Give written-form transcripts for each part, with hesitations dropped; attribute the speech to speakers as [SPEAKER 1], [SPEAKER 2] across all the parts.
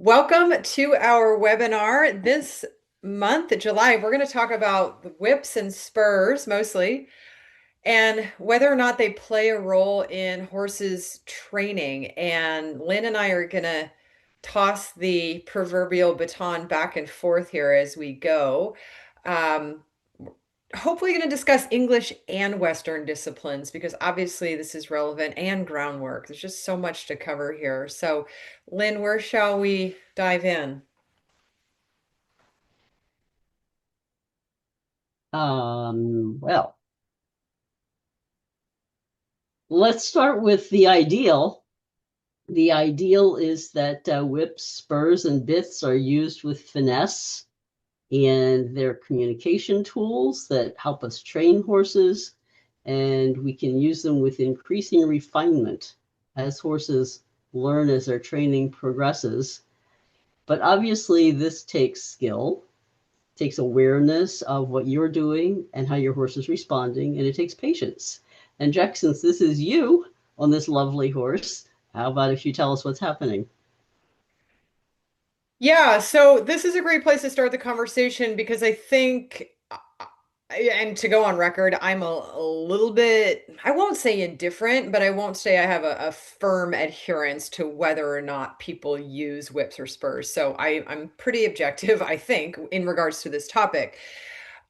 [SPEAKER 1] Welcome to our webinar. This month, July, we're going to talk about the whips and spurs mostly, and whether or not they play a role in horses' training. And Lynn and I are going to toss the proverbial baton back and forth here as we go. Um, Hopefully going to discuss English and Western disciplines because obviously this is relevant and groundwork. There's just so much to cover here. So, Lynn, where shall we dive in?
[SPEAKER 2] Well, let's start with the ideal. The ideal is that whips, spurs, and bits are used with finesse, and they're communication tools that help us train horses, and we can use them with increasing refinement as horses learn as their training progresses. But obviously, this takes skill, takes awareness of what you're doing and how your horse is responding, and it takes patience. And Jack, since this is you on this lovely horse, how about if you tell us what's happening?
[SPEAKER 1] Yeah, so this is a great place to start the conversation because I think, and to go on record, I'm a little bit, I won't say indifferent, but I won't say I have a firm adherence to whether or not people use whips or spurs. So I'm pretty objective, I think, in regards to this topic.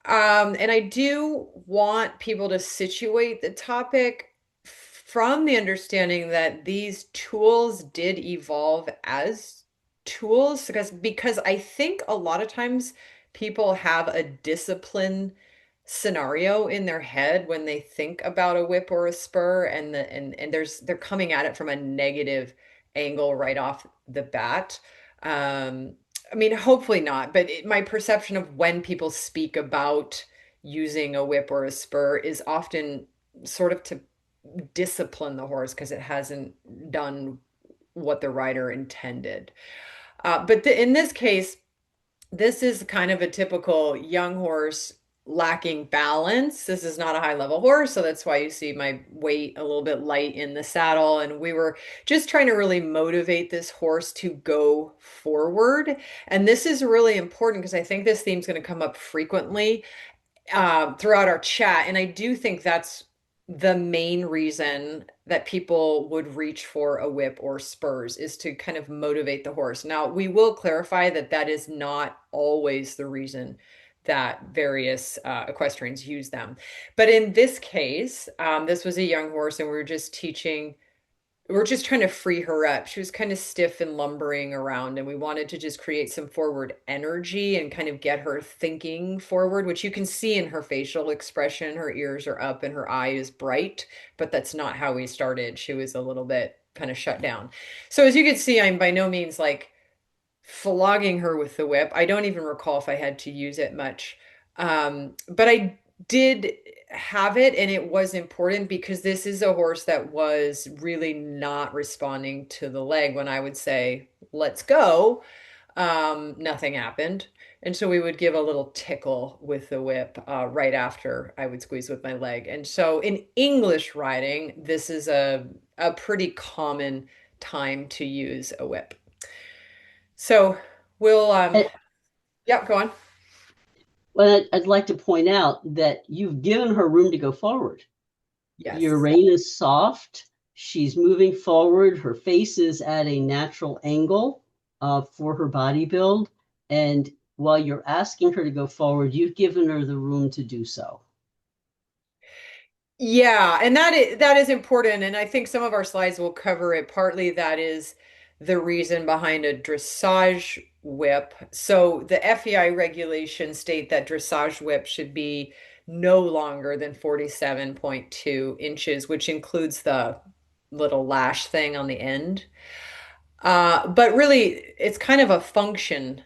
[SPEAKER 1] And I do want people to situate the topic from the understanding that these tools did evolve as tools because I think a lot of times people have a discipline scenario in their head when they think about a whip or a spur and they're coming at it from a negative angle right off the bat. Um, I mean, hopefully not, but my perception of when people speak about using a whip or a spur is often sort of to discipline the horse because it hasn't done what the rider intended. But in this case, this is kind of a typical young horse lacking balance. This is not a high level horse, so that's why you see my weight a little bit light in the saddle. And we were just trying to really motivate this horse to go forward. And this is really important because I think this theme is going to come up frequently throughout our chat. And I do think that's the main reason that people would reach for a whip or spurs is to kind of motivate the horse. Now, we will clarify that that is not always the reason that various equestrians use them. But in this case, this was a young horse, and we were just teaching we're just trying to free her up. She was kind of stiff and lumbering around, and we wanted to just create some forward energy and kind of get her thinking forward, which you can see in her facial expression. Her ears are up and her eye is bright, but that's not how we started. She was a little bit kind of shut down. So as you can see, I'm by no means like flogging her with the whip. I don't even recall if I had to use it much. But I did have it, and it was important because this is a horse that was really not responding to the leg when I would say, let's go. Nothing happened. And so we would give a little tickle with the whip right after I would squeeze with my leg. And so in English riding, this is a pretty common time to use a whip. So we'll
[SPEAKER 2] And,
[SPEAKER 1] yeah, go on.
[SPEAKER 2] well, I'd like to point out that you've given her room to go forward. Your
[SPEAKER 1] Yes.
[SPEAKER 2] rein is soft. She's moving forward. Her face is at a natural angle for her body build. And while you're asking her to go forward, you've given her the room to do so.
[SPEAKER 1] Yeah, and that is important, and I think some of our slides will cover it. Partly that is the reason behind a dressage whip. So the FEI regulations state that dressage whip should be no longer than 47.2 inches, which includes the little lash thing on the end. But really, it's kind of a function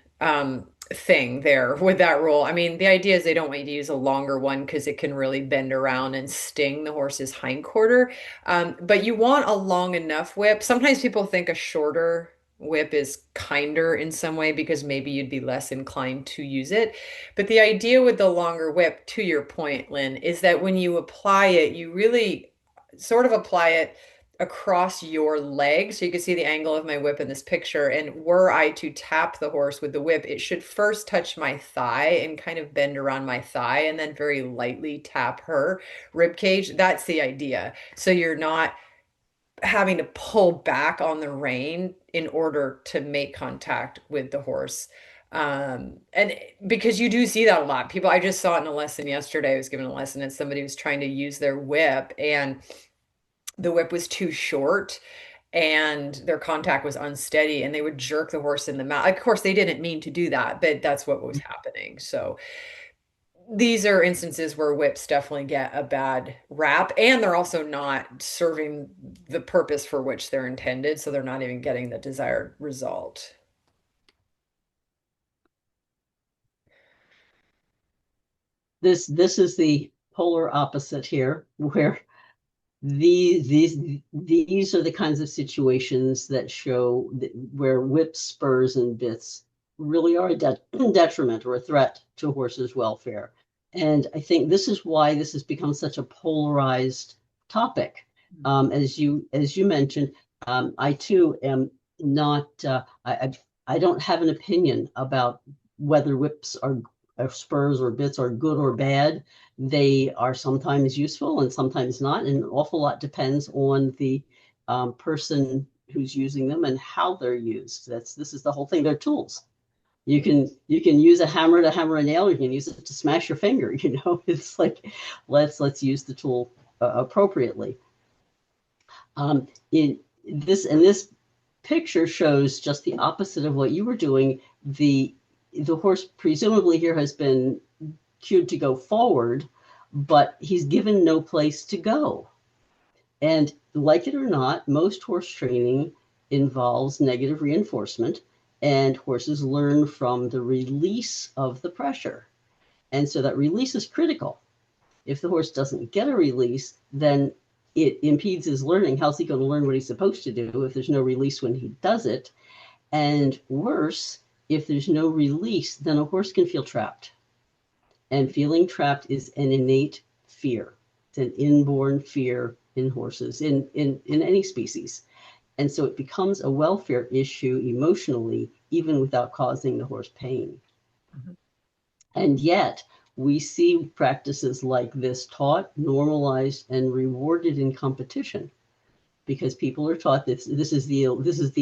[SPEAKER 1] thing there with that rule. I mean, the idea is they don't want you to use a longer one because it can really bend around and sting the horse's hindquarter. But you want a long enough whip. Sometimes people think a shorter whip is kinder in some way because maybe you'd be less inclined to use it. But the idea with the longer whip, to your point, Lynn, is that when you apply it, you really sort of apply it across your leg. So you can see the angle of my whip in this picture. And were I to tap the horse with the whip, it should first touch my thigh and kind of bend around my thigh and then very lightly tap her rib cage. That's the idea. So you're not having to pull back on the rein in order to make contact with the horse. And because you do see that a lot. People, I just saw it in a lesson yesterday. I was given a lesson and somebody was trying to use their whip and the whip was too short and their contact was unsteady and they would jerk the horse in the mouth. Of course, they didn't mean to do that, but that's what was happening. So these are instances where whips definitely get a bad rap and they're also not serving the purpose for which they're intended. So they're not even getting the desired result.
[SPEAKER 2] This is the polar opposite here, where these are the kinds of situations that show where whips, spurs, and bits really are a detriment or a threat to a horse's welfare. And I think this is why this has become such a polarized topic. As you mentioned, I too am not. I don't have an opinion about whether whips are spurs or bits are good or bad. They are sometimes useful and sometimes not, and an awful lot depends on the person who's using them and how they're used. This is the whole thing. They're tools. You can use a hammer to hammer a nail. You can use it to smash your finger. It's like let's use the tool appropriately. In this picture shows just the opposite of what you were doing. The horse presumably here has been cued to go forward, but he's given no place to go. And like it or not, most horse training involves negative reinforcement, and horses learn from the release of the pressure. And so that release is critical. If the horse doesn't get a release, then it impedes his learning. How's he going to learn what he's supposed to do if there's no release when he does it? And worse, if there's no release, then a horse can feel trapped. And feeling trapped is an innate fear. It's an inborn fear in horses, in any species. And so it becomes a welfare issue emotionally, even without causing the horse pain.
[SPEAKER 1] Mhm.
[SPEAKER 2] And yet, we see practices like this taught, normalized, and rewarded in competition, because people are taught this is the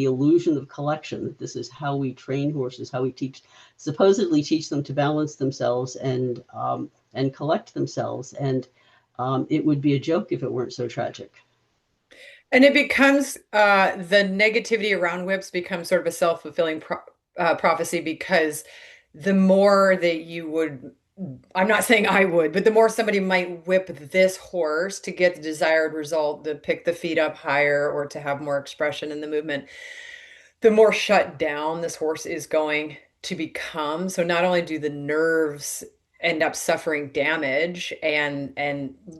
[SPEAKER 2] illusion of collection, that this is how we train horses, how we supposedly teach them to balance themselves and collect themselves. And it would be a joke if it weren't so tragic.
[SPEAKER 1] And it becomes the negativity around whips becomes sort of a self-fulfilling prophecy because the more that you would, I'm not saying I would, but the more somebody might whip this horse to get the desired result, to pick the feet up higher or to have more expression in the movement, the more shut down this horse is going to become. So not only do the nerves end up suffering damage and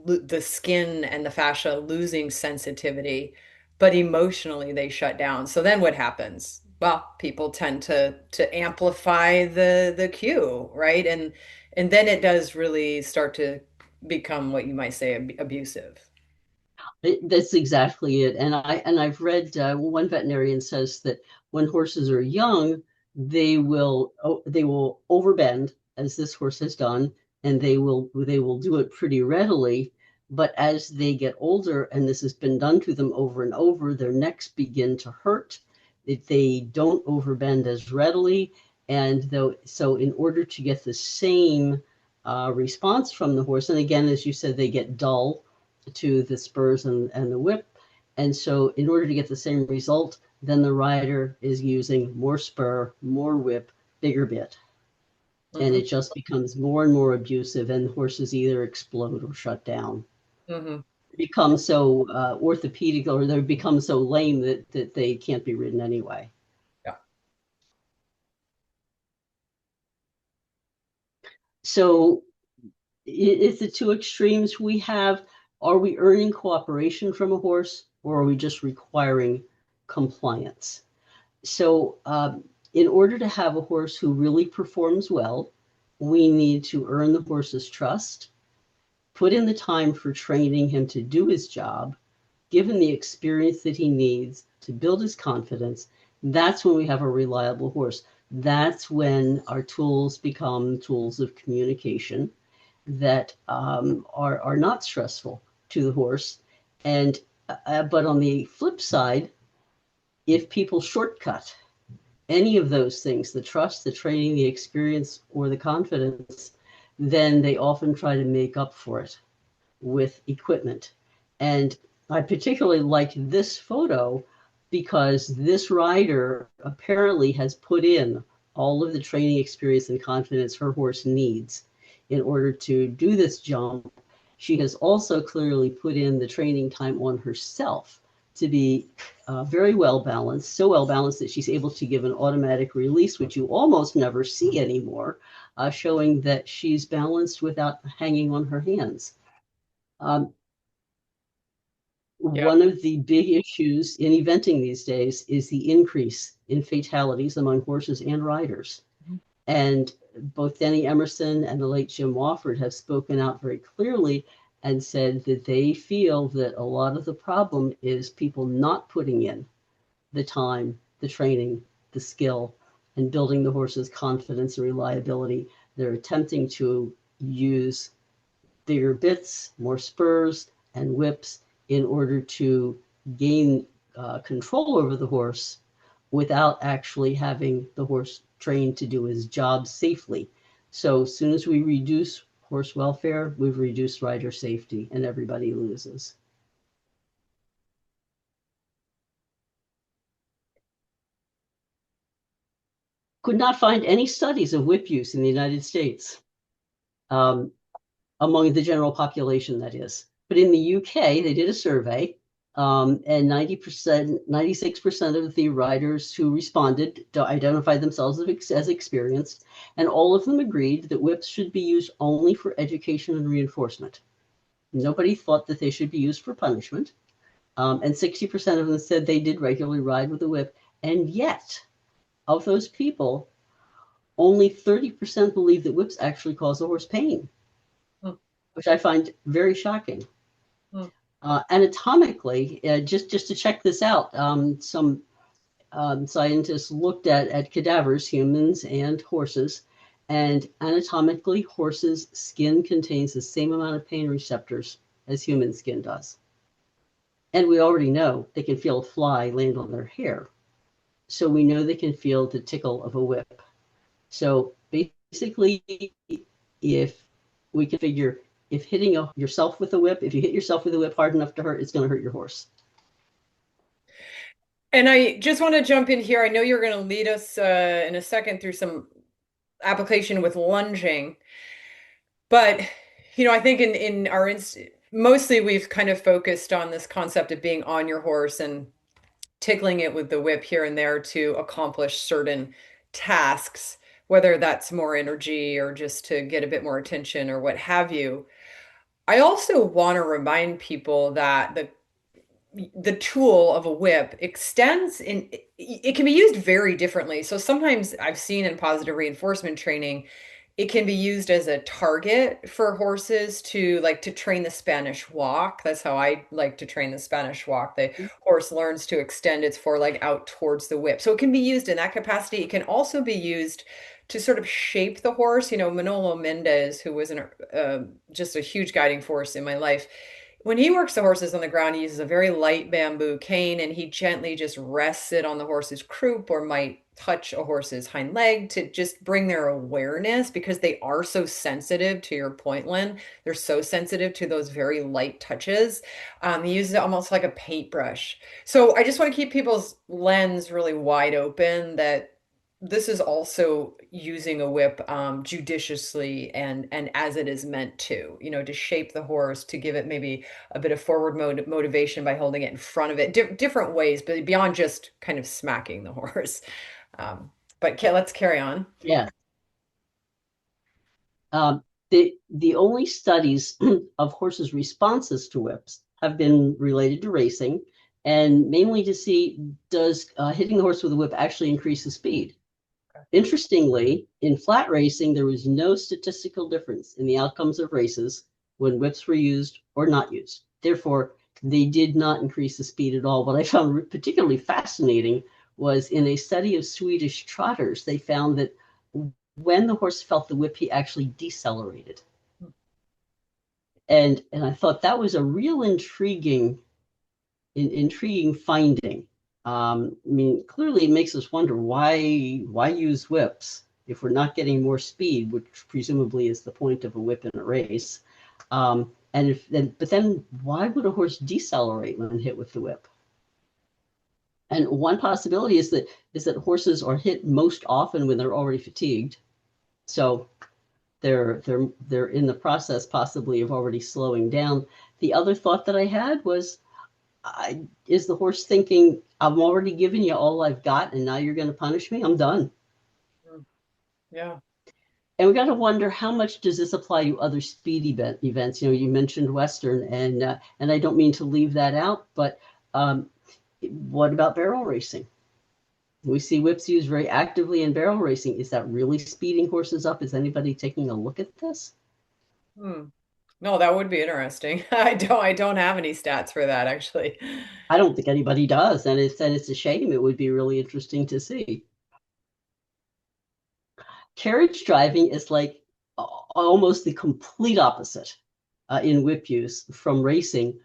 [SPEAKER 1] the skin and the fascia losing sensitivity, but emotionally they shut down. So then what happens? Well, people tend to amplify the cue, right? And then it does really start to become what you might say abusive.
[SPEAKER 2] That's exactly it. And I've read one veterinarian says that when horses are young, they will overbend, as this horse has done, and they will do it pretty readily. But as they get older, and this has been done to them over and over, their necks begin to hurt. They don't overbend as readily, and so in order to get the same response from the horse, and again, as you said, they get dull to the spurs and the whip. And so in order to get the same result, then the rider is using more spur, more whip, bigger bit. And
[SPEAKER 1] Hmm.
[SPEAKER 2] it just becomes more and more abusive, and horses either explode or shut down.
[SPEAKER 1] Hmm.
[SPEAKER 2] Become so orthopedic, or they become so lame that they can't be ridden anyway.
[SPEAKER 1] Yeah.
[SPEAKER 2] So it's the two extremes we have. Are we earning cooperation from a horse, or are we just requiring compliance? So, in order to have a horse who really performs well, we need to earn the horse's trust, put in the time for training him to do his job, given the experience that he needs to build his confidence, that's when we have a reliable horse. That's when our tools become tools of communication that are not stressful to the horse. And but on the flip side, if people shortcut any of those things, the trust, the training, the experience, or the confidence, then they often try to make up for it with equipment. And I particularly like this photo because this rider apparently has put in all of the training experience and confidence her horse needs in order to do this jump. She has also clearly put in the training time on herself to be very well balanced, so well balanced that she's able to give an automatic release, which you almost never see anymore, showing that she's balanced without hanging on her hands. Um,
[SPEAKER 1] Yeah.
[SPEAKER 2] one of the big issues in eventing these days is the increase in fatalities among horses and riders. And both Danny Emerson and the late Jim Wofford have spoken out very clearly and said that they feel that a lot of the problem is people not putting in the time, the training, the skill, and building the horse's confidence and reliability. They're attempting to use bigger bits, more spurs and whips in order to gain control over the horse without actually having the horse trained to do his job safely. So as soon as we reduce horse welfare, we've reduced rider safety and everybody loses. Could not find any studies of whip use in the United States. Um, among the general population, that is. But in the UK, they did a survey, and 90%, 96% of the riders who responded identified themselves as experienced, and all of them agreed that whips should be used only for education and reinforcement. Nobody thought that they should be used for punishment, and 60% of them said they did regularly ride with a whip, and yet, of those people, only 30% believe that whips actually cause the horse pain,
[SPEAKER 1] Hmm.
[SPEAKER 2] which I find very shocking.
[SPEAKER 1] Hmm.
[SPEAKER 2] Anatomically, just to check this out, some scientists looked at cadavers, humans and horses, and anatomically, horses' skin contains the same amount of pain receptors as human skin does. And we already know they can feel a fly land on their hair. So we know they can feel the tickle of a whip. So basically, if we can figure if hitting yourself with a whip, if you hit yourself with a whip hard enough to hurt, it's going to hurt your horse.
[SPEAKER 1] And I just want to jump in here. I know you're going to lead us in a second through some application with lunging, but I think in our mostly we've kind of focused on this concept of being on your horse and tickling it with the whip here and there to accomplish certain tasks, whether that's more energy or just to get a bit more attention or what have you. I also want to remind people that the tool of a whip extends in it can be used very differently. So sometimes I've seen in positive reinforcement training, it can be used as a target for horses to like to train the Spanish walk. That's how I like to train the Spanish walk. The horse learns to extend its foreleg out towards the whip. So it can be used in that capacity. It can also be used to sort of shape the horse. Manolo Mendez, who was just a huge guiding force in my life, when he works the horses on the ground, he uses a very light bamboo cane and he gently just rests it on the horse's croup or might touch a horse's hind leg to just bring their awareness because they are so sensitive to your point, Lynn. They're so sensitive to those very light touches. He uses it almost like a paintbrush. So I just want to keep people's lens really wide open that this is also using a whip judiciously and as it is meant to shape the horse, to give it maybe a bit of forward motivation by holding it in front of it, different ways, but beyond just kind of smacking the horse. Um, but let's carry on.
[SPEAKER 2] Yeah. The only studies of horses' responses to whips have been related to racing, and mainly to see does hitting the horse with a whip actually increase the speed. Interestingly, in flat racing, there was no statistical difference in the outcomes of races when whips were used or not used. Therefore, they did not increase the speed at all. What I found particularly fascinating was in a study of Swedish trotters, they found that when the horse felt the whip, he actually decelerated. And I thought that was a real intriguing finding. I mean, clearly it makes us wonder why use whips if we're not getting more speed, which presumably is the point of a whip in a race. But then why would a horse decelerate when hit with the whip? And one possibility is that horses are hit most often when they're already fatigued. So they're in the process possibly of already slowing down. The other thought that I had was, is the horse thinking, I'm already giving you all I've got and now you're going to punish me? I'm done.
[SPEAKER 1] Mm. Yeah.
[SPEAKER 2] And we got to wonder, how much does this apply to other speed events? You mentioned Western, and I don't mean to leave that out, but what about barrel racing? We see whips used very actively in barrel racing. Is that really speeding horses up? Is anybody taking a look at this?
[SPEAKER 1] Hmm. No, that would be interesting. I don't have any stats for that actually.
[SPEAKER 2] I don't think anybody does, and it's a shame. It would be really interesting to see. Carriage driving is like almost the complete opposite in whip use from racing.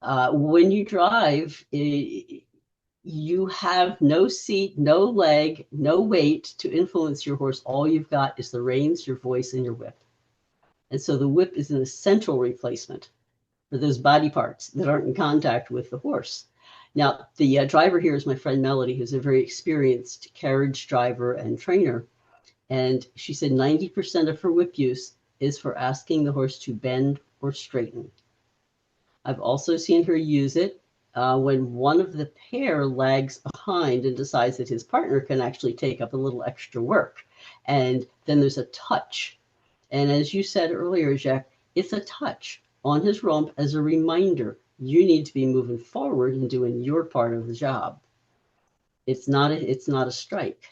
[SPEAKER 2] When you drive, you have no seat, no leg, no weight to influence your horse. All you've got is the reins, your voice, and your whip. And so the whip is an essential replacement for those body parts that aren't in contact with the horse. Now, the driver here is my friend Melody, who's a very experienced carriage driver and trainer. And she said 90% of her whip use is for asking the horse to bend or straighten. I've also seen her use it when one of the pair lags behind and decides that his partner can actually take up a little extra work. And then there's a touch. And as you said earlier, Jack, it's a touch on his rump as a reminder you need to be moving forward and doing your part of the job. It's not a strike.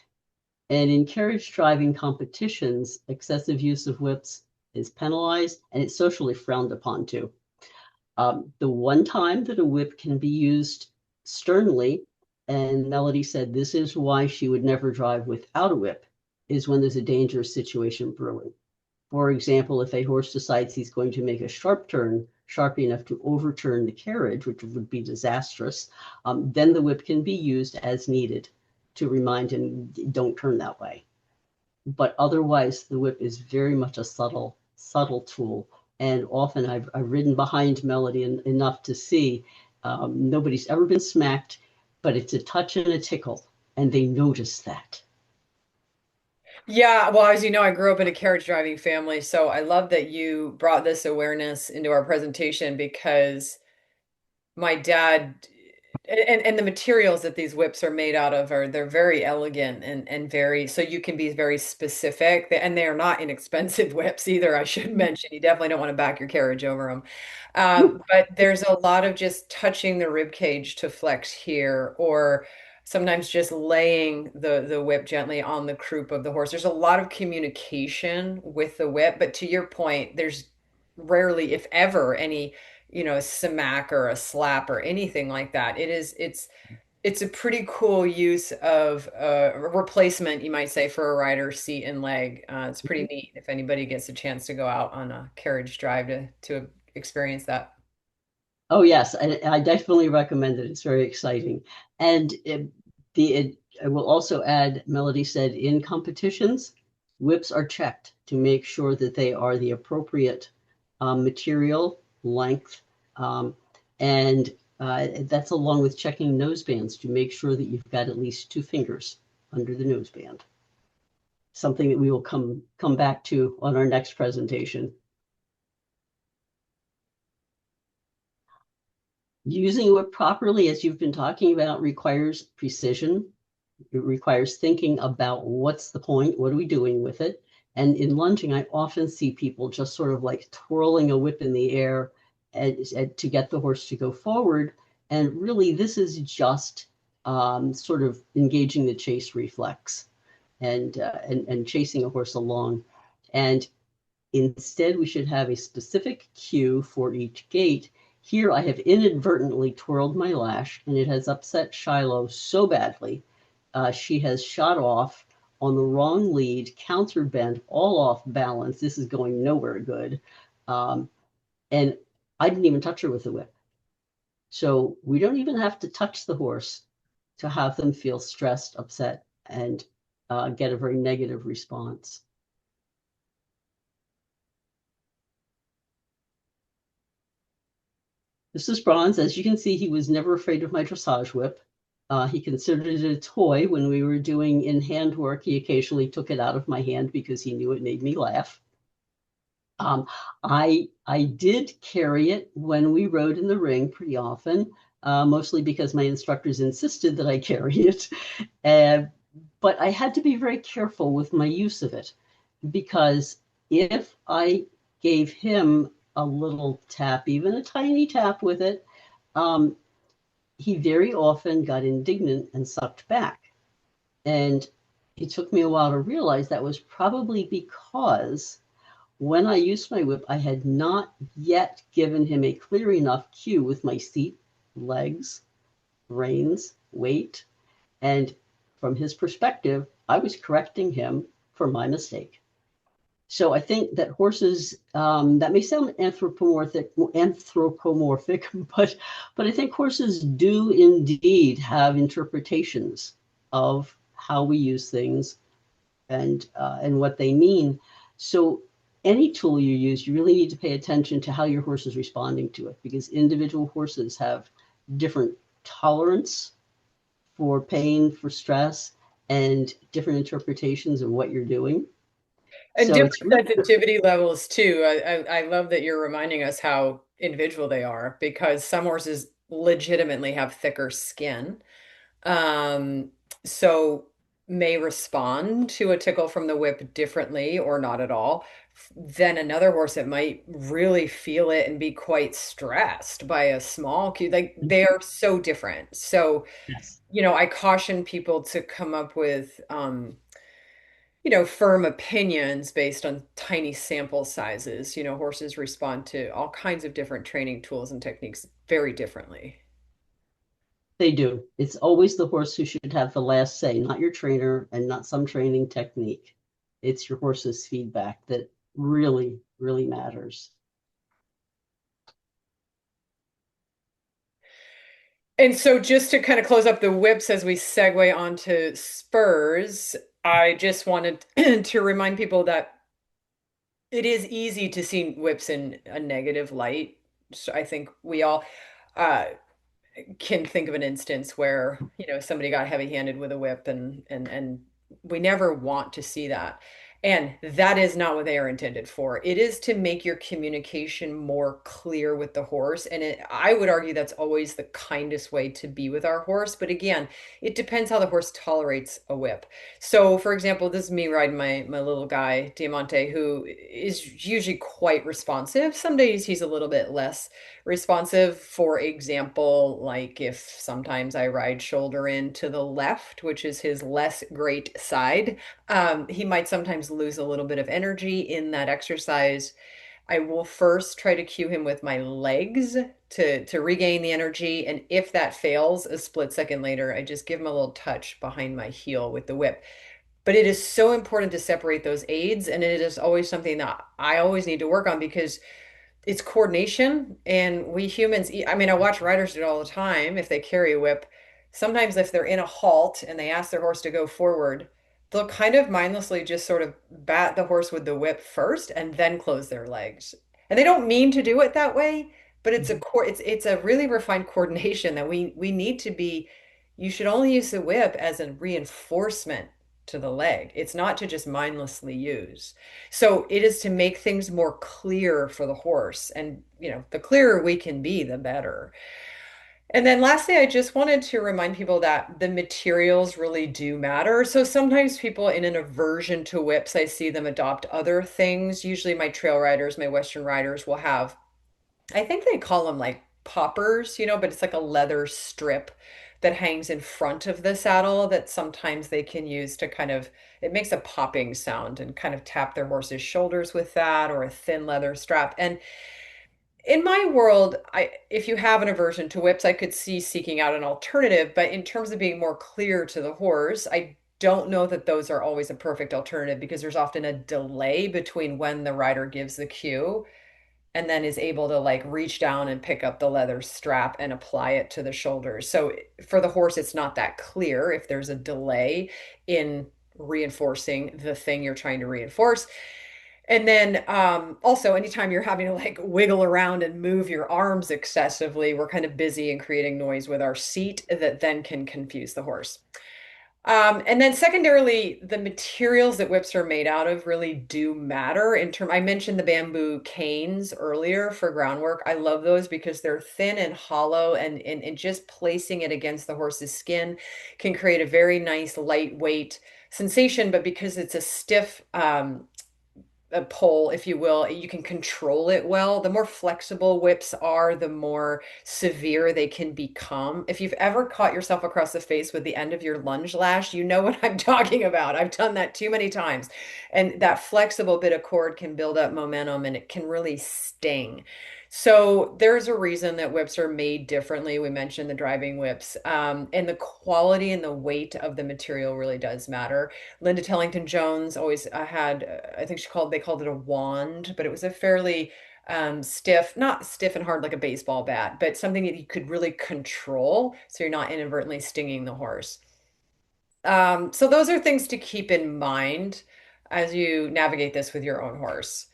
[SPEAKER 2] And in carriage driving competitions, excessive use of whips is penalized and it's socially frowned upon too. The one time that a whip can be used sternly, and Melody said this is why she would never drive without a whip, is when there's a dangerous situation brewing. For example, if a horse decides he's going to make a sharp turn, sharp enough to overturn the carriage, which would be disastrous, then the whip can be used as needed to remind him, don't turn that way. But otherwise, the whip is very much a subtle tool. And often I've ridden behind Melody enough to see nobody's ever been smacked, but it's a touch and a tickle, and they notice that.
[SPEAKER 1] Yeah, well, as you know, I grew up in a carriage driving family, so I love that you brought this awareness into our presentation because my dad and the materials that these whips are made out of they're very elegant and very so you can be very specific and they are not inexpensive whips either. I should mention you definitely don't want to back your carriage over them. But there's a lot of just touching the rib cage to flex here or sometimes just laying the whip gently on the croup of the horse. There's a lot of communication with the whip, but to your point, there's rarely, if ever, any a smack or a slap or anything like that. It's a pretty cool use of a replacement, you might say, for a rider's seat and leg. It's pretty neat if anybody gets a chance to go out on a carriage drive to experience that.
[SPEAKER 2] Oh yes, I definitely recommend it. It's very exciting. And I will also add, Melody said, in competitions, whips are checked to make sure that they are the appropriate material, length, um, and that's along with checking nosebands to make sure that you've got at least 2 fingers under the noseband. Something that we will come back to on our next presentation. Using it properly, as you've been talking about, requires precision. It requires thinking about what's the point, what are we doing with it? And in lunging, I often see people just sort of like twirling a whip in the air to get the horse to go forward. And really, this is just sort of engaging the chase reflex and chasing a horse along. And instead, we should have a specific cue for each gait. Here I have inadvertently twirled my lash, and it has upset Shiloh so badly. She has shot off on the wrong lead, counterbent, all off balance. This is going nowhere good. Um, and I didn't even touch her with the whip. So we don't even have to touch the horse to have them feel stressed, upset, and get a very negative response. This is Bronze. As you can see, he was never afraid of my dressage whip. He considered it a toy. When we were doing in-hand work, he occasionally took it out of my hand because he knew it made me laugh. Um, I did carry it when we rode in the ring pretty often, mostly because my instructors insisted that I carry it. Uh, but I had to be very careful with my use of it because if I gave him a little tap, even a tiny tap with it, um, he very often got indignant and sucked back. And it took me a while to realize that was probably because when I used my whip, I had not yet given him a clear enough cue with my seat, legs, reins, weight. And from his perspective, I was correcting him for my mistake. So I think that horses, that may sound anthropomorphic, but I think horses do indeed have interpretations of how we use things and what they mean. So any tool you use, you really need to pay attention to how your horse is responding to it, because individual horses have different tolerance for pain, for stress, and different interpretations of what you're doing.
[SPEAKER 1] And
[SPEAKER 2] So it's
[SPEAKER 1] different
[SPEAKER 2] really
[SPEAKER 1] sensitivity levels too. I love that you're reminding us how individual they are because some horses legitimately have thicker skin. Um, so may respond to a tickle from the whip differently or not at all than another horse that might really feel it and be quite stressed by a small cue. Like they are so different. So,
[SPEAKER 2] yes.
[SPEAKER 1] I caution people to come up with firm opinions based on tiny sample sizes. Horses respond to all kinds of different training tools and techniques very differently.
[SPEAKER 2] They do. It's always the horse who should have the last say, not your trainer and not some training technique. It's your horse's feedback that really, really matters.
[SPEAKER 1] And so just to kind of close up the whips as we segue onto Spurs, I just wanted to remind people that it is easy to see whips in a negative light. So I think we all uh, can think of an instance where, somebody got heavy-handed with a whip and we never want to see that. And that is not what they are intended for. It is to make your communication more clear with the horse. And I would argue that's always the kindest way to be with our horse. But again, it depends how the horse tolerates a whip. So, for example, this is me riding my little guy, Diamante, who is usually quite responsive. Some days he's a little bit less responsive. For example, like if sometimes I ride shoulder in to the left, which is his less great side, he might sometimes lose a little bit of energy in that exercise. I will first try to cue him with my legs to regain the energy. And if that fails, a split second later, I just give him a little touch behind my heel with the whip. But it is so important to separate those aids, and it is always something that I always need to work on because it's coordination, and we humans, I mean, I watch riders do it all the time. If they carry a whip, sometimes if they're in a halt and they ask their horse to go forward, they'll kind of mindlessly just sort of bat the horse with the whip first and then close their legs. And they don't mean to do it that way, but it's a really refined coordination that we need to be. You should only use the whip as a reinforcement to the leg. It's not to just mindlessly use. So it is to make things more clear for the horse. And, the clearer we can be, the better. And then lastly, I just wanted to remind people that the materials really do matter. So sometimes people in an aversion to whips, I see them adopt other things. Usually my trail riders, my Western riders will have, I think they call them like poppers, but it's like a leather strip that hangs in front of the saddle that sometimes they can use to kind of, it makes a popping sound and kind of tap their horse's shoulders with that, or a thin leather strap. And In my world, if you have an aversion to whips, I could see seeking out an alternative. But in terms of being more clear to the horse, I don't know that those are always a perfect alternative because there's often a delay between when the rider gives the cue and then is able to like reach down and pick up the leather strap and apply it to the shoulders. So for the horse, it's not that clear if there's a delay in reinforcing the thing you're trying to reinforce. And then also, anytime you're having to like wiggle around and move your arms excessively, we're kind of busy and creating noise with our seat that then can confuse the horse. And then secondarily, the materials that whips are made out of really do matter in term. I mentioned the bamboo canes earlier for groundwork. I love those because they're thin and hollow, and just placing it against the horse's skin can create a very nice lightweight sensation. But because it's a stiff a pole, if you will, you can control it well. The more flexible whips are, the more severe they can become. If you've ever caught yourself across the face with the end of your lunge lash, you know what I'm talking about. I've done that too many times. And that flexible bit of cord can build up momentum and it can really sting. So there's a reason that whips are made differently. We mentioned the driving whips, and the quality and the weight of the material really does matter. Linda Tellington Jones always had, I think they called it a wand, but it was a fairly stiff, not stiff and hard like a baseball bat, but something that you could really control so you're not inadvertently stinging the horse. So those are things to keep in mind as you navigate this with your own horse.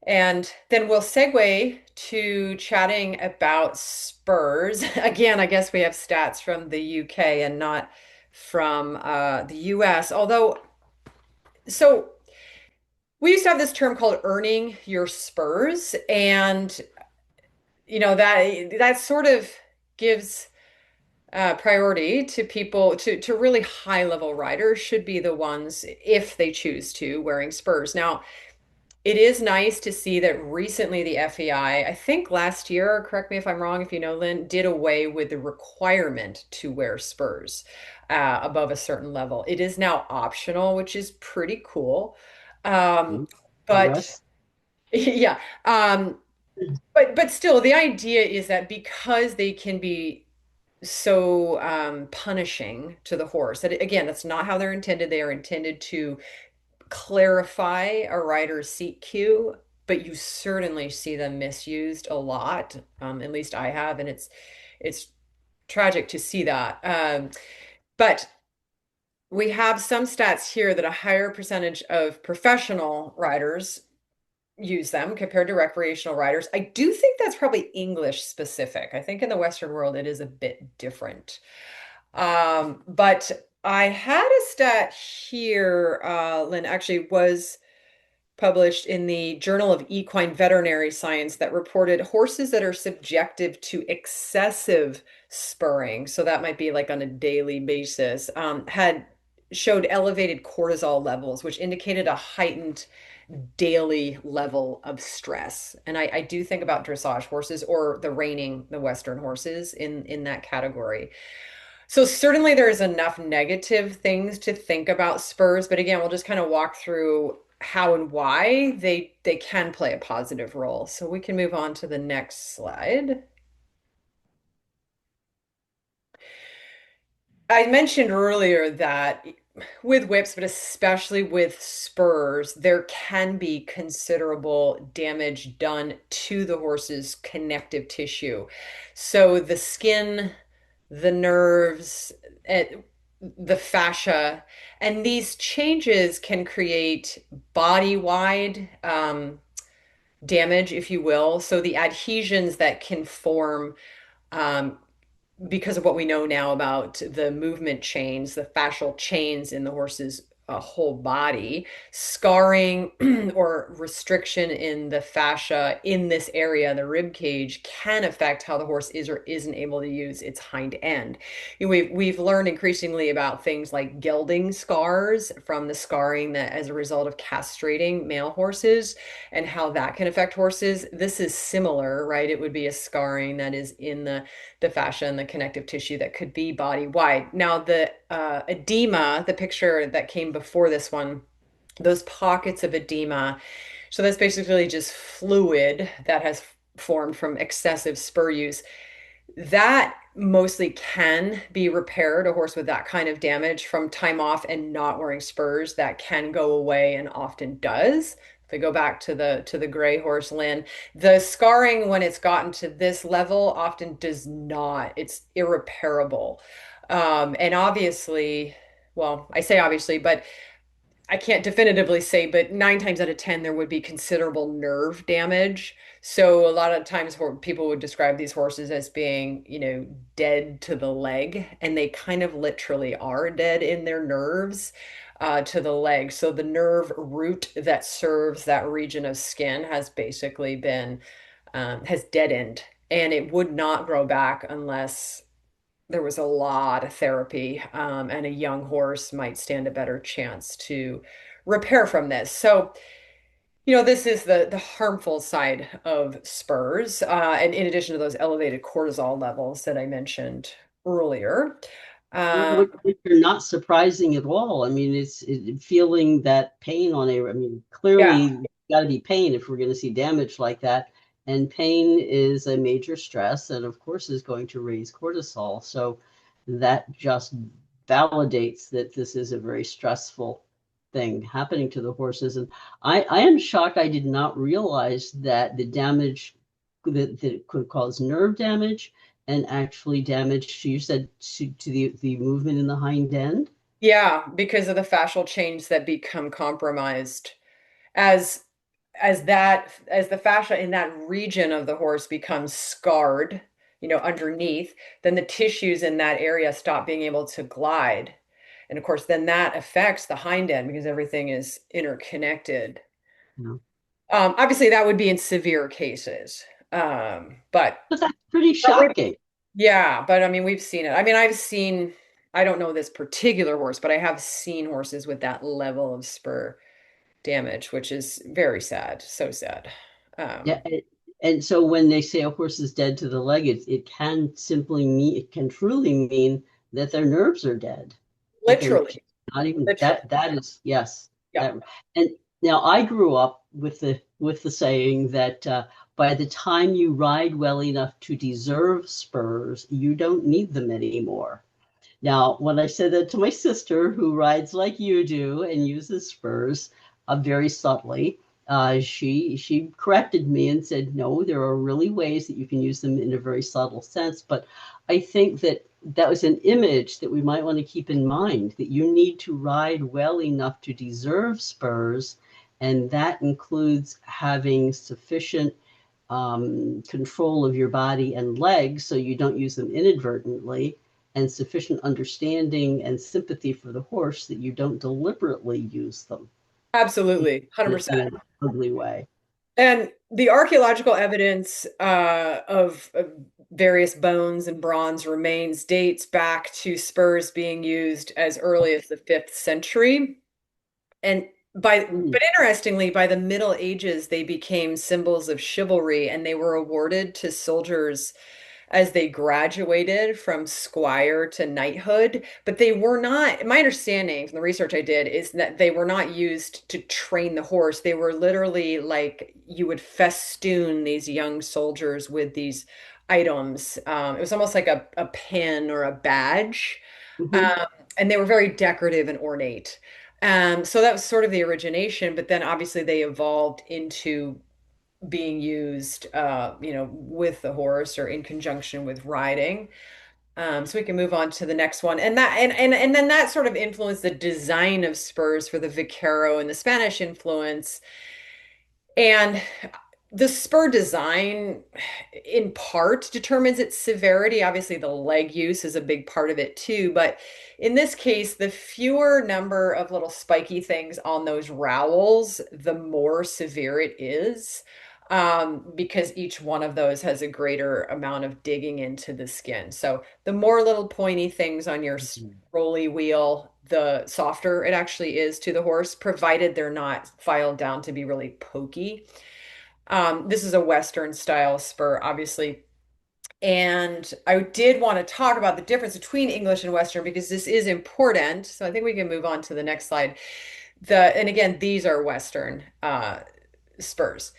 [SPEAKER 1] And then we'll segue to chatting about Spurs. Again, I guess we have stats from the UK and not from the US. Although, so we used to have this term called earning your Spurs, and that sort of gives priority to people to really high level riders should be the ones if they choose to wearing Spurs. Now, it is nice to see that recently the FEI, I think last year, correct me if I'm wrong, if you know, Lynn, did away with the requirement to wear Spurs above a certain level. It is now optional, which is pretty cool. Um, but
[SPEAKER 2] Progress.
[SPEAKER 1] yeah, but still, the idea is that because they can be so punishing to the horse, that again, that's not how they're intended. They are intended to clarify a rider's seat cue, but you certainly see them misused a lot. At least I have, and it's tragic to see that. But we have some stats here that a higher percentage of professional riders use them compared to recreational riders. I do think that's probably English specific. I think in the Western world it is a bit different. But I had a stat here, Lynn, actually was published in the Journal of Equine Veterinary Science that reported horses that are subjective to excessive spurring, so that might be like on a daily basis, had showed elevated cortisol levels, which indicated a heightened daily level of stress. And I do think about dressage horses or the Western horses in that category. So certainly there's enough negative things to think about Spurs, but again, we'll just kind of walk through how and why they can play a positive role. So we can move on to the next slide. I mentioned earlier that with whips, but especially with spurs, there can be considerable damage done to the horse's connective tissue. So the skin, the nerves, the fascia, and these changes can create body-wide damage, if you will. So the adhesions that can form um, because of what we know now about the movement chains, the fascial chains in the horse's whole body, scarring or restriction in the fascia in this area, the rib cage, can affect how the horse is or isn't able to use its hind end. We've learned increasingly about things like gelding scars from the scarring that as a result of castrating male horses and how that can affect horses. This is similar, right? It would be a scarring that is in the fascia and the connective tissue that could be body wide. Now, the edema, the picture that came before this one, those pockets of edema. So that's basically just fluid that has formed from excessive spur use. That mostly can be repaired. A horse with that kind of damage from time off and not wearing spurs, that can go away and often does. If we go back to the gray horse, Lynn, the scarring when it's gotten to this level often does not. It's irreparable. And obviously, well, I say obviously, but I can't definitively say, but 9 times out of 10, there would be considerable nerve damage. So a lot of times people would describe these horses as being, dead to the leg, and they kind of literally are dead in their nerves to the leg. So the nerve root that serves that region of skin has basically been, has deadened, and it would not grow back unless there was a lot of therapy, and a young horse might stand a better chance to repair from this. So, this is the harmful side of spurs, and in addition to those elevated cortisol levels that I mentioned earlier. Um,
[SPEAKER 2] Which are not surprising at all. I mean, feeling that pain on a, I mean,
[SPEAKER 1] yeah,
[SPEAKER 2] clearly got to be pain if we're going to see damage like that. And pain is a major stress, and of course is going to raise cortisol. So that just validates that this is a very stressful thing happening to the horses. And I am shocked I did not realize that the damage that it could cause nerve damage and actually damage, you said, to the movement in the hind end.
[SPEAKER 1] yeah, because of the fascial chains that become compromised as as the fascia in that region of the horse becomes scarred, underneath, then the tissues in that area stop being able to glide. And of course, then that affects the hind end because everything is interconnected.
[SPEAKER 2] Yeah.
[SPEAKER 1] Obviously, that would be in severe cases. But
[SPEAKER 2] But that's pretty
[SPEAKER 1] but we
[SPEAKER 2] shocking.
[SPEAKER 1] yeah, but I mean, we've seen it. I mean, I don't know this particular horse, but I have seen horses with that level of spur damage, which is very sad. So sad.
[SPEAKER 2] Yeah.
[SPEAKER 1] Um,
[SPEAKER 2] And so when they say a horse is dead to the leg, it can simply mean, it can truly mean that their nerves are dead, that they're
[SPEAKER 1] literally,
[SPEAKER 2] not even
[SPEAKER 1] literally.
[SPEAKER 2] that is, yes,
[SPEAKER 1] Yeah.
[SPEAKER 2] that. And now I grew up with the saying that by the time you ride well enough to deserve spurs, you don't need them anymore. Now, when I said that to my sister, who rides like you do and uses spurs very subtly, she corrected me and said, "No, there are really ways that you can use them in a very subtle sense." But I think that that was an image that we might want to keep in mind, that you need to ride well enough to deserve spurs, and that includes having sufficient control of your body and legs so you don't use them inadvertently, and sufficient understanding and sympathy for the horse that you don't deliberately use them
[SPEAKER 1] Absolutely,
[SPEAKER 2] in
[SPEAKER 1] 100%.
[SPEAKER 2] an ugly way.
[SPEAKER 1] And the archaeological evidence of various bones and bronze remains dates back to spurs being used as early as the 5th century. And
[SPEAKER 2] Mm.
[SPEAKER 1] but interestingly, by the Middle Ages, they became symbols of chivalry and they were awarded to soldiers as they graduated from squire to knighthood, but they were not, my understanding from the research I did is that they were not used to train the horse. They were literally like you would festoon these young soldiers with these items. It was almost like a pin or a badge.
[SPEAKER 2] Mhm.
[SPEAKER 1] Um, and they were very decorative and ornate. So that was sort of the origination, but then obviously they evolved into being used, with the horse or in conjunction with riding. So we can move on to the next one, and then that sort of influenced the design of spurs for the vaquero and the Spanish influence. And the spur design, in part, determines its severity. Obviously, the leg use is a big part of it too. But in this case, the fewer number of little spiky things on those rowels, the more severe it is, because each one of those has a greater amount of digging into the skin. So the more little pointy things on your rolly wheel, the softer it actually is to the horse, provided they're not filed down to be really pokey. This is a Western style spur, obviously. And I did want to talk about the difference between English and Western because this is important. So I think we can move on to the next slide. And again, these are Western spurs.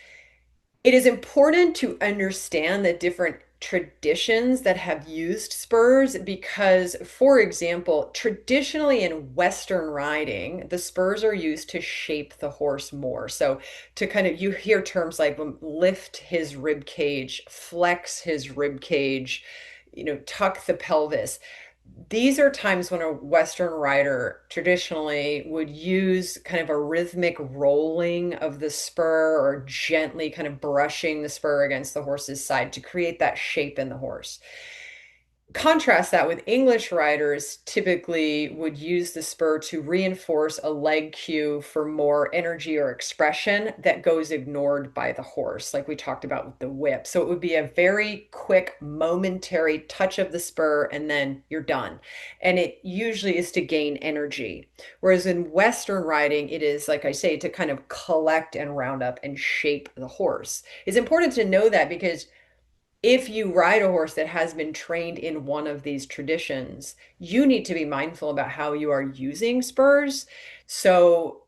[SPEAKER 1] It is important to understand the different traditions that have used spurs because, for example, traditionally in Western riding, the spurs are used to shape the horse more. So to kind of, you hear terms like lift his rib cage, flex his rib cage, tuck the pelvis. These are times when a Western rider traditionally would use kind of a rhythmic rolling of the spur or gently kind of brushing the spur against the horse's side to create that shape in the horse. Contrast that with English riders typically would use the spur to reinforce a leg cue for more energy or expression that goes ignored by the horse, like we talked about with the whip. So it would be a very quick, momentary touch of the spur, and then you're done. And it usually is to gain energy. Whereas in Western riding, it is, like I say, to kind of collect and round up and shape the horse. It's important to know that because if you ride a horse that has been trained in one of these traditions, you need to be mindful about how you are using spurs. So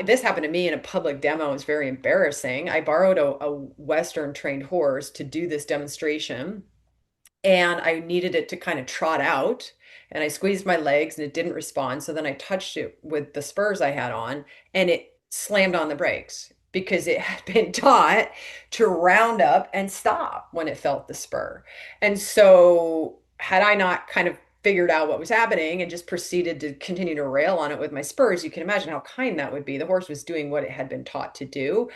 [SPEAKER 1] this happened to me in a public demo. It was very embarrassing. I borrowed a Western trained horse to do this demonstration, and I needed it to kind of trot out. And I squeezed my legs and it didn't respond. So then I touched it with the spurs I had on and it slammed on the brakes because it had been taught to round up and stop when it felt the spur. And so, had I not kind of figured out what was happening and just proceeded to continue to rail on it with my spurs, you can imagine how kind that would be. The horse was doing what it had been taught to do.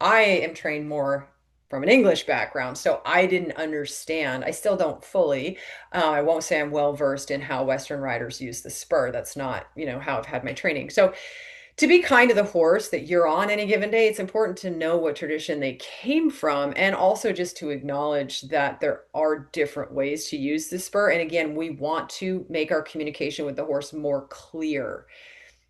[SPEAKER 1] I am trained more from an English background, so I didn't understand. I still don't fully. I won't say I'm well versed in how Western riders use the spur. That's not, how I've had my training. So to be kind to the horse that you're on any given day, it's important to know what tradition they came from and also just to acknowledge that there are different ways to use the spur. And again, we want to make our communication with the horse more clear.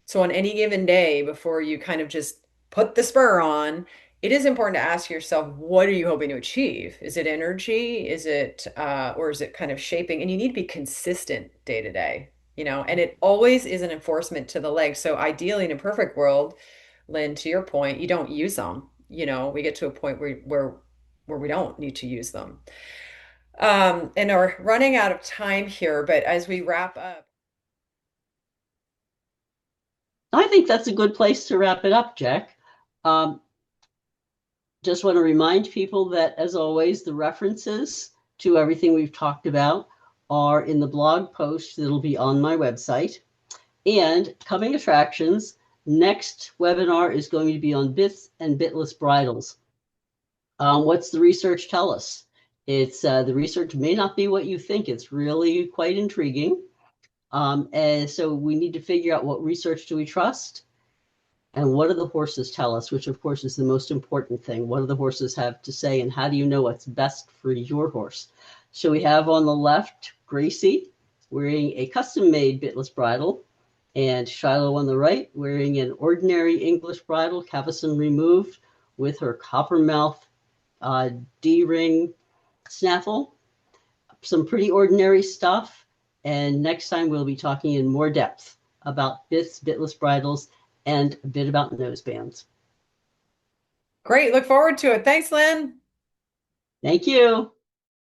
[SPEAKER 1] So on any given day, before you kind of just put the spur on, it is important to ask yourself, what are you hoping to achieve? Is it energy? Or is it kind of shaping? And you need to be consistent day to day, and it always is an enforcement to the leg. So ideally, in a perfect world, Lynn, to your point, you don't use them. We get to a point where we don't need to use them. And are running out of time here, but as we wrap up,
[SPEAKER 2] I think that's a good place to wrap it up, Jack. Um, just want to remind people that, as always, the references to everything we've talked about are in the blog post that'll be on my website. And coming attractions, next webinar is going to be on bits and bitless bridles. What's the research tell us? It's the research may not be what you think. It's really quite intriguing. And so we need to figure out what research do we trust and what do the horses tell us, which of course is the most important thing. What do the horses have to say and how do you know what's best for your horse? So we have on the left, Gracie wearing a custom-made bitless bridle and Shiloh on the right wearing an ordinary English bridle, cavesson removed with her coppermouth D-ring snaffle. Some pretty ordinary stuff. And next time we'll be talking in more depth about bits, bitless bridles, and a bit about nosebands.
[SPEAKER 1] great. Look forward to it. Thanks, Lynn.
[SPEAKER 2] Thank you.